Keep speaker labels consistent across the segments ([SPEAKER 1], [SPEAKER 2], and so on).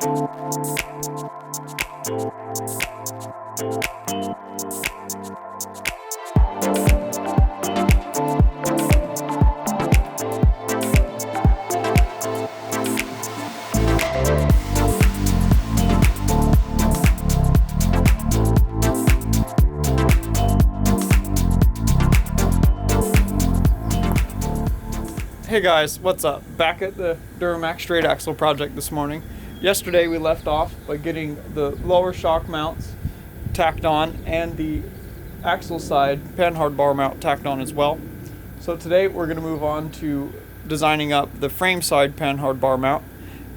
[SPEAKER 1] Hey guys, what's up? Back at the DURAMAX straight axle project this morning. Yesterday we left off by getting the lower shock mounts tacked on and the axle side PANHARD bar mount tacked on as well. So today we're going to move on to designing up the frame side PANHARD bar mount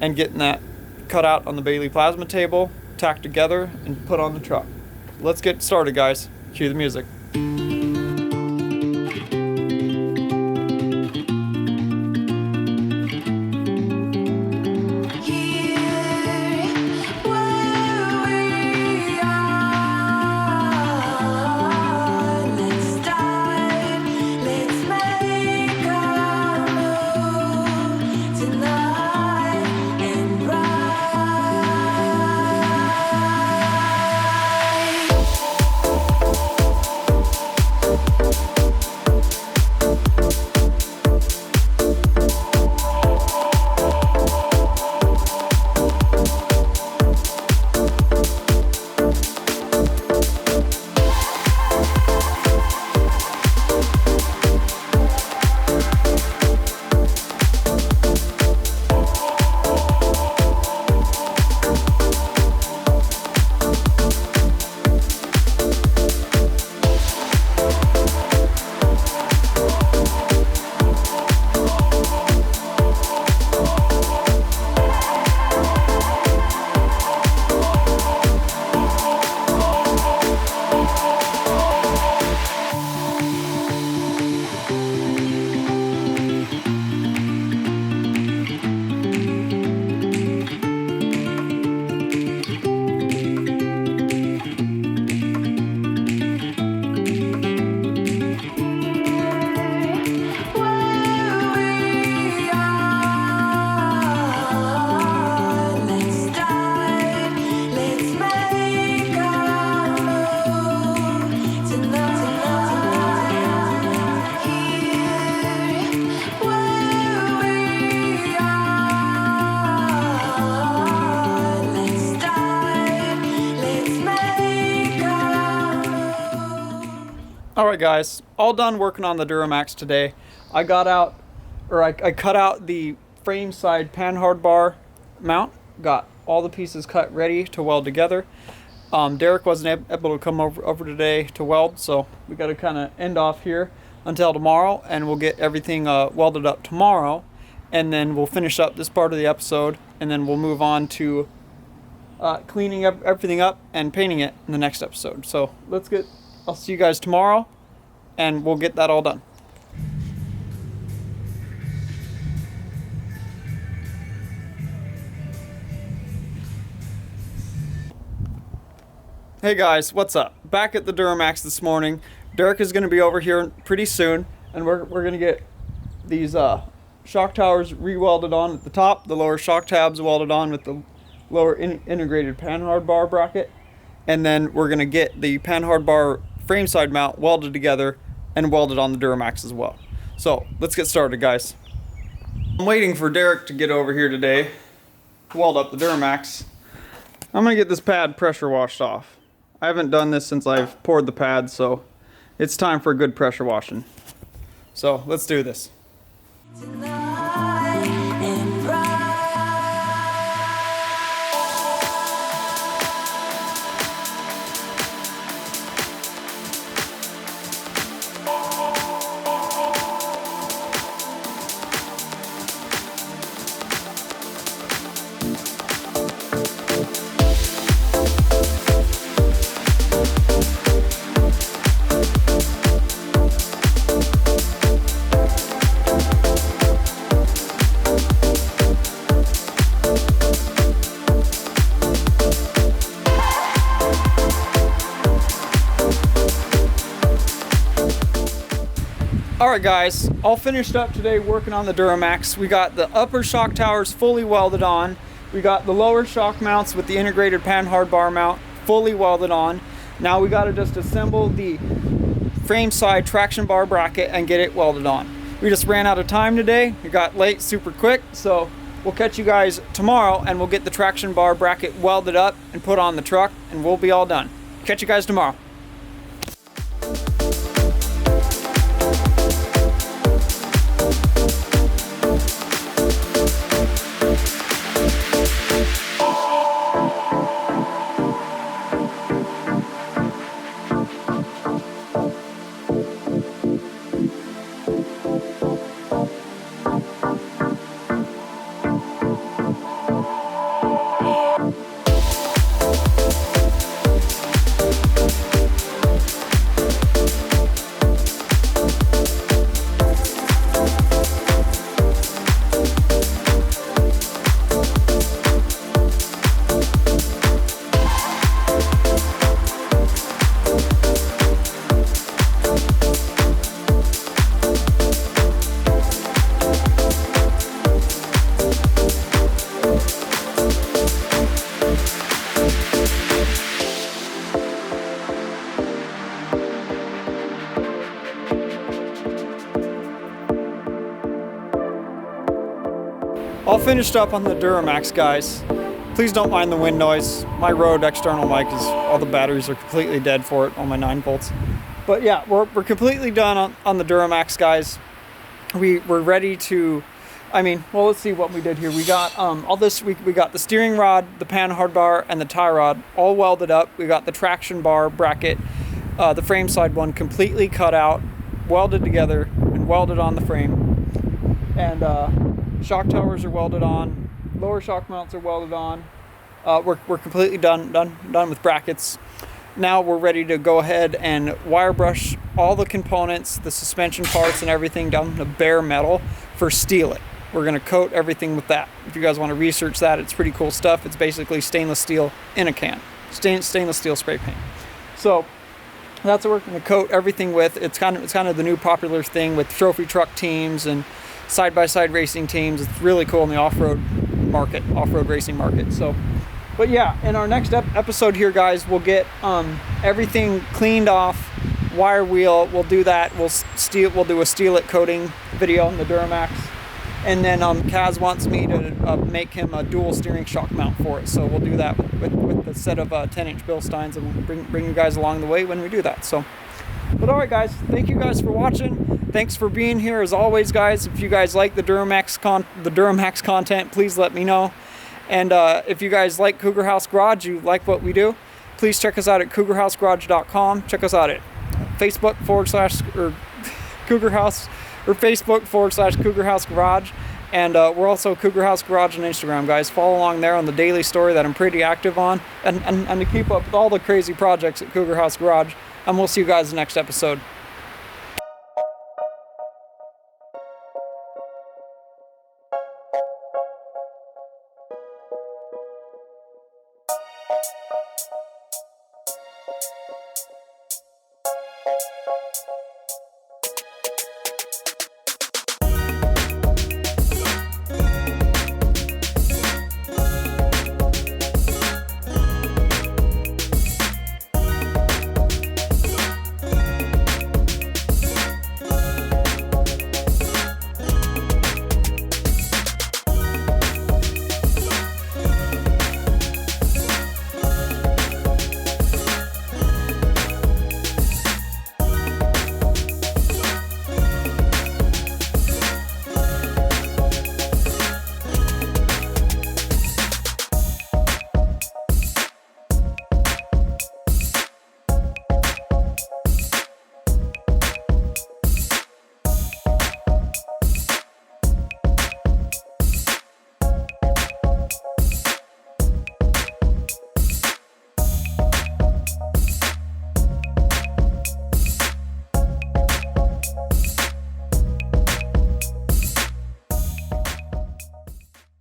[SPEAKER 1] and getting that cut out on the Bailey plasma table, tacked together, and put on the truck. Let's get started, guys. Cue the music. Alright guys, all done working on the DURAMAX today. I cut out the frame side PANHARD bar mount, got all the pieces cut ready to weld together. Derek wasn't able to come over today to weld, so we got to kind of end off here until tomorrow, and we'll get everything welded up tomorrow, and then we'll finish up this part of the episode, and then we'll move on to cleaning up everything up and painting it in the next episode. So I'll see you guys tomorrow, and we'll get that all done. Hey guys, what's up? Back at the DURAMAX this morning. Derek is going to be over here pretty soon, and we're going to get these shock towers re-welded on at the top, the lower shock tabs welded on with the lower integrated PANHARD bar bracket, and then we're going to get the PANHARD bar frame side mount welded together and welded on the DURAMAX as well. So let's get started, guys. I'm waiting for Derek to get over here today to weld up the DURAMAX. I'm going to get this pad pressure washed off. I haven't done this since I've poured the pad, so it's time for a good pressure washing. So let's do this. Alright guys, all finished up today working on the DURAMAX. We got the upper shock towers fully welded on, We got the lower shock mounts with the integrated PANHARD bar mount fully welded on. Now we got to just assemble the frame side traction bar bracket and get it welded on. We just ran out of time today. It got late super quick, so we'll catch you guys tomorrow and we'll get the traction bar bracket welded up and put on the truck and we'll be all done. Catch you guys tomorrow. All finished up on the DURAMAX, guys. Please don't mind the wind noise. My Rode external mic is, all the batteries are completely dead for it on my 9 volts. But yeah, we're completely done on the DURAMAX, guys. We're ready to, well, let's see what we did here. We got all this, we got the steering rod, the PANHARD bar, and the tie rod all welded up. We got the traction bar bracket, the frame side one completely cut out, welded together, and welded on the frame. And shock towers are welded on, lower shock mounts are welded on. We're completely done with brackets. Now we're ready to go ahead and wire brush all the components, the suspension parts and everything down to bare metal for steel it. We're gonna coat everything with that. If you guys want to research that, it's pretty cool stuff. It's basically stainless steel in a can, stainless steel spray paint. So that's what we're gonna coat everything with. It's kind of the new popular thing with trophy truck teams and side-by-side racing teams. It's really cool in the off-road racing market. So, but yeah, in our next episode here, guys, we'll get everything cleaned off, wire wheel. We'll do that. We'll do a steel it coating video on the DURAMAX, and then Kaz wants me to make him a dual steering shock mount for it. So we'll do that with the set of 10-inch Bilsteins, and we'll bring you guys along the way when we do that. So, but all right, guys, thank you guys for watching. Thanks for being here as always, guys. If you guys like the DURAMAX content, please let me know. And if you guys like Cougar House Garage, you like what we do, please check us out at cougarhousegarage.com. Check us out at Facebook Cougar House, or Facebook /Cougar House Garage. And we're also Cougar House Garage on Instagram, guys. Follow along there on the daily story that I'm pretty active on, and to keep up with all the crazy projects at Cougar House Garage. And we'll see you guys in the next episode.